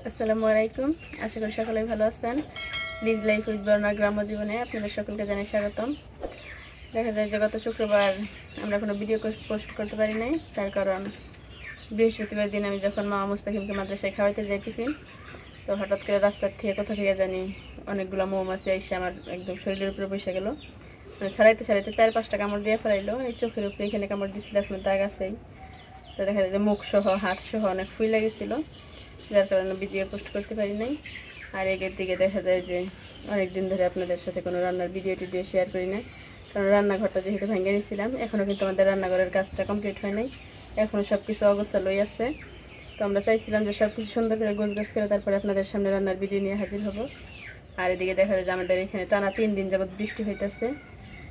আসসালামু আলাইকুম। আশা করি সকলেই ভালো আছেন। লিজ লাইফ উইথ বর্ণা গ্রাম্য জীবনে আপনাদের সকলকে জানাই স্বাগতম। দেখা যায় যে গত শুক্রবার আমরা কোনো ভিডিও পোস্ট করতে পারি নাই, তার কারণ বৃহস্পতিবার দিন আমি যখন মা মুস্তাকিমকে মাদ্রাসায় খাওয়াইতে যাই টিফিন, তো হঠাৎ করে রাস্তার থেকে কোথা থেকে জানি অনেকগুলো মৌমাছি এসে আমার একদম শরীরের উপরে বসে গেল। মানে ছাড়াইতে 4-5টা কামড় দিয়ে ফেলাইলো। এই চোখের উপরে এখানে কামড় দিচ্ছিল, এখন দাগ আছেই। তো দেখা যায় যে মুখ সহ হাত সহ অনেক ফুল লেগেছিলো, যার কারণে ভিডিও পোস্ট করতে পারি নাই। আর এগের দিকে দেখা যায় যে অনেকদিন ধরে আপনাদের সাথে কোনো রান্নার ভিডিও শেয়ার করি না, কারণ রান্নাঘরটা যেহেতু ভেঙে নিয়েছিলাম, এখনও কিন্তু আমাদের রান্নাঘরের কাজটা কমপ্লিট হয় নাই, এখনও সব কিছু অগোছালোই আছে। তো আমরা চাইছিলাম যে সব কিছু সুন্দর করে গোছগাছ করে তারপরে আপনাদের সামনে রান্নার ভিডিও নিয়ে হাজির হব। আর এদিকে দেখা যায় যে আমাদের এখানে টানা 3 দিন যাবৎ বৃষ্টি হইতেছে,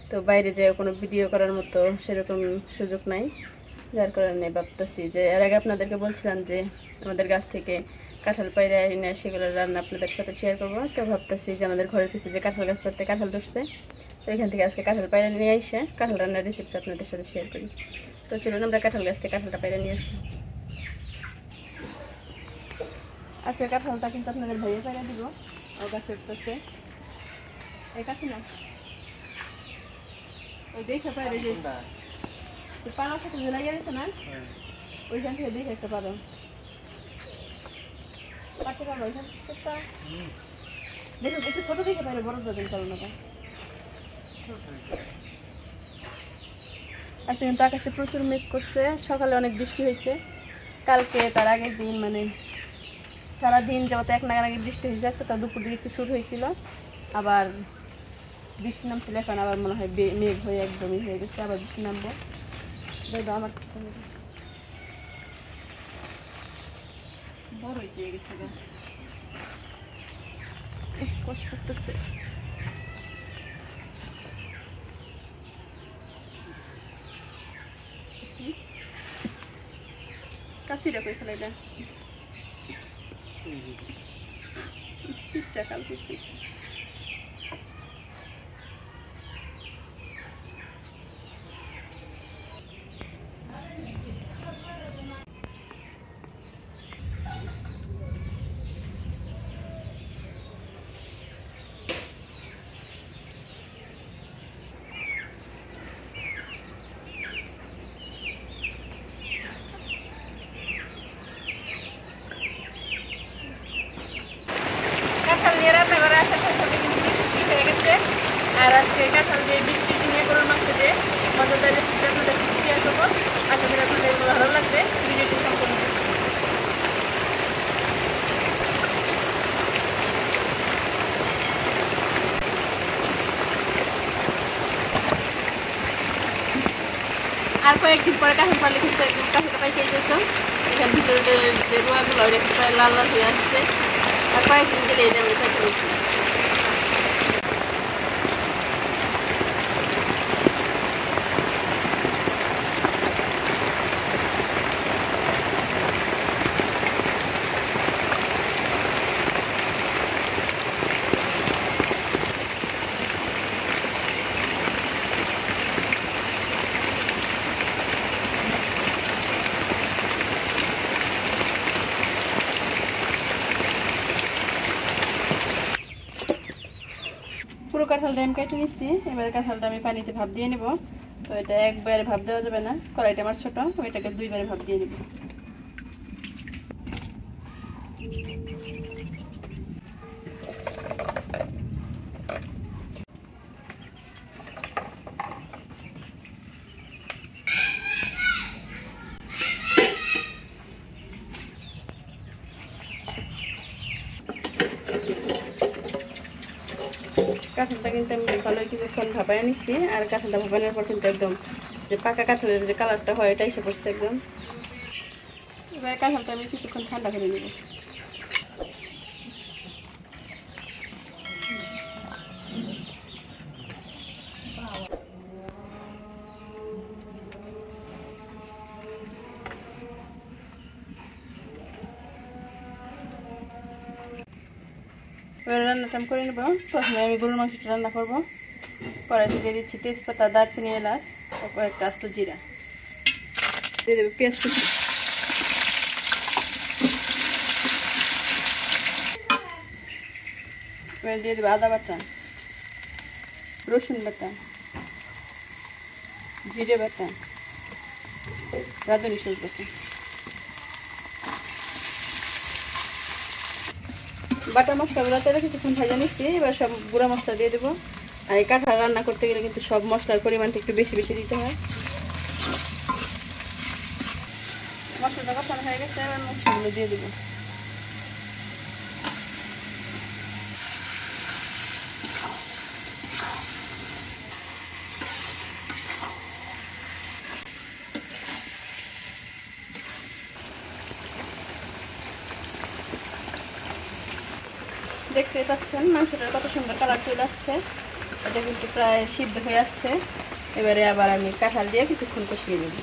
তো বাইরে যেয়ে কোনো ভিডিও করার মতো সেরকম সুযোগ নাই, যার কারণে ভাবতেছি যে এর আগে আপনাদেরকে বলছিলাম যে আমাদের গাছ থেকে কাঁঠাল পাইরে এনে সেগুলোর রান্না আপনাদের সাথে শেয়ার করবো। তো ভাবতেছি যে আমাদের ঘরের পিছনে যে কাঁঠাল গাছটাতে কাঁঠাল ধরছে, তো এখান থেকে আজকে কাঁঠাল পাইরে নিয়ে এসে কাঁঠাল রান্নার রেসিপিটা আপনাদের সাথে শেয়ার করি। তো চলুন আমরা কাঁঠাল গাছ থেকে কাঁঠালটা পাইরে নিয়ে আসি। আজকে কাঁঠালটা কিন্তু আপনাদের ভাইয়ে পাইরে দিব, ও গাছে উঠতেছে। এই কাছে না ওই দেখে পাইরে যে পাড়ার সাথে ঝুলাই গেছে না, ওইখান থেকে দেখে একটা পারো পারতে পারো ওইখান থেকে দেখো, একটু ছোট দেখে পাইলে বড় দেবেন কারণ না। আজকে কিন্তু আকাশে প্রচুর মেঘ করছে, সকালে অনেক বৃষ্টি হয়েছে, কালকে তার আগের দিন মানে সারাদিন যাবত এক নাগার আগে বৃষ্টি হয়েছে। আজকে তার দুপুর দিকে একটু শুরু হয়েছিল, আবার বৃষ্টি নামছিল, এখন আবার মনে হয় মেঘ হয়ে একদমই হয়ে গেছে, আবার বৃষ্টি নামবো। দাদা আমার বড় হয়ে গেছে, কষ্ট করতেছে। কাছিটা করে ফেলে দেয় কাল করতে। আর আজকে কাঁঠাল দিয়ে বৃষ্টির দিনে গরুর মাংস দিয়ে মজাদার রেসিপি আপনাদের শেয়ার করবো। আশা করি আপনাদের ভালো লাগবে, ভিডিওটি সম্পূর্ণ। আর কয়েকদিন পরে কাঁঠাল পারলে কিন্তু একদম কাঁঠালটা পাই খেয়ে যেত। এখানে ভিতরে যে রোয়াগুলো ওইটা প্রায় লাল লাল হয়ে আসছে, আর কয়েকদিন গেলে এটা আমি খাইতে বলছি। পুরো কাঁঠালটা আমি কেটে নিচ্ছি, এবারে কাঁঠালটা আমি পানিতে ভাপ দিয়ে নেব। তো এটা একবারে ভাপ দেওয়া যাবে না, কড়াইটা আমার ছোটো, ওইটাকে 2বারে ভাপ দিয়ে নেব। কাঁঠালটা কিন্তু আমি ভালোই কিছুক্ষণ ভাপায় নিচ্ছি, আর কাঁঠালটা ভাপানোর পর কিন্তু একদম যে পাকা কাঁঠালের যে কালারটা হয় এটা এসে পড়ছে একদম। এবার কাঁঠালটা আমি কিছুক্ষণ ঠান্ডা করে নেব। এবার রান্নাটা আমি করে নেব। প্রথমে আমি গরুর মাংসটা রান্না করবো। কড়াইতে দিয়ে দিচ্ছি তেজপাতা, দারচিনি, এলাচ, তারপর একটা আস্ত জিরা, দিয়ে দেবো পেঁয়াজ কুচি। এবার দিয়ে দেবো আদা বাটা, রসুন বাটা, জিরে বাটা, রাঁধুনি সস বাটা। বাটা মশলাগুলো তেলে কিছুক্ষণ ভেজে নিচ্ছি। এবার সব গুঁড়া মশলা দিয়ে দেবো। আর এই কাঁঠাল রান্না করতে গেলে কিন্তু সব মশলার পরিমাণটা একটু বেশি বেশি দিতে হয়। মশলাটা কষানো হয়ে গেছে, এবার মশলাগুলো দিয়ে দেবো। দেখতে পাচ্ছেন মাংসটার কত সুন্দর কালার চলে আসছে। এটা কিন্তু প্রায় সিদ্ধ হয়ে আসছে। এবারে আবার আমি কাঁঠাল দিয়ে কিছুক্ষণ কষিয়ে নেব।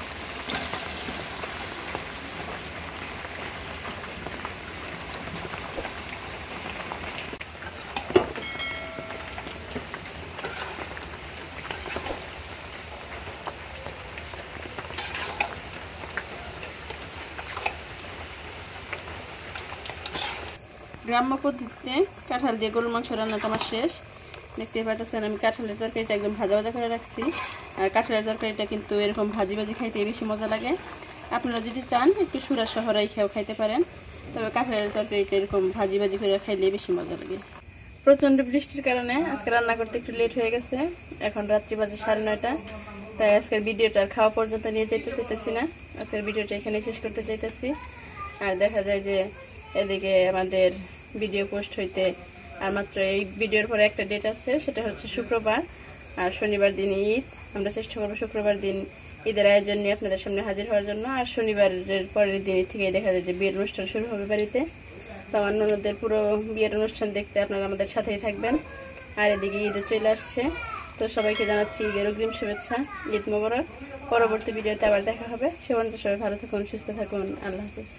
গ্রাম্য পদ্ধতিতে কাঁঠাল দিয়ে গরুর মাংস রান্নাটা আমার শেষ। দেখতে পাচ্ছেন আমি কাঁঠালের তরকারিটা একদম ভাজা ভাজা করে রাখছি। আর কাঁঠালের তরকারিটা কিন্তু এরকম ভাজি ভাজি খাইতে বেশি মজা লাগে। আপনারা যদি চান একটু সুরা শহরাই খেয়েও খাইতে পারেন, তবে কাঁঠালের তরকারিটা এরকম ভাজি ভাজি করে খাইলে বেশি মজা লাগে। প্রচণ্ড বৃষ্টির কারণে আজকে রান্না করতে একটু লেট হয়ে গেছে। এখন রাত্রি বাজে 9:30। তাই আজকের ভিডিওটা খাওয়া পর্যন্ত নিয়ে যেতে চাইতেছি না। আজকের ভিডিওটা এখানে শেষ করতে চাইতেছি। আর দেখা যায় যে এদিকে আমাদের ভিডিও পোস্ট হইতে আর মাত্র এই ভিডিওর পরে একটা ডেট আছে, সেটা হচ্ছে শুক্রবার। আর শনিবার দিন ঈদ। আমরা চেষ্টা করবো শুক্রবার দিন ঈদের আয়োজন নিয়ে আপনাদের সামনে হাজির হওয়ার জন্য। আর শনিবারের পরের দিন থেকে দেখা যায় যে বিয়ের অনুষ্ঠান শুরু হবে বাড়িতে। তো আমার ননদের পুরো বিয়ের অনুষ্ঠান দেখতে আপনারা আমাদের সাথেই থাকবেন। আর এদিকে ঈদে চলে আসছে, তো সবাইকে জানাচ্ছি ঈদের অগ্রিম শুভেচ্ছা। ঈদ মোবারক। পরবর্তী ভিডিওতে আবার দেখা হবে। সে পর্যন্ত সবাই ভালো থাকুন, সুস্থ থাকুন। আল্লাহ হাফেজ।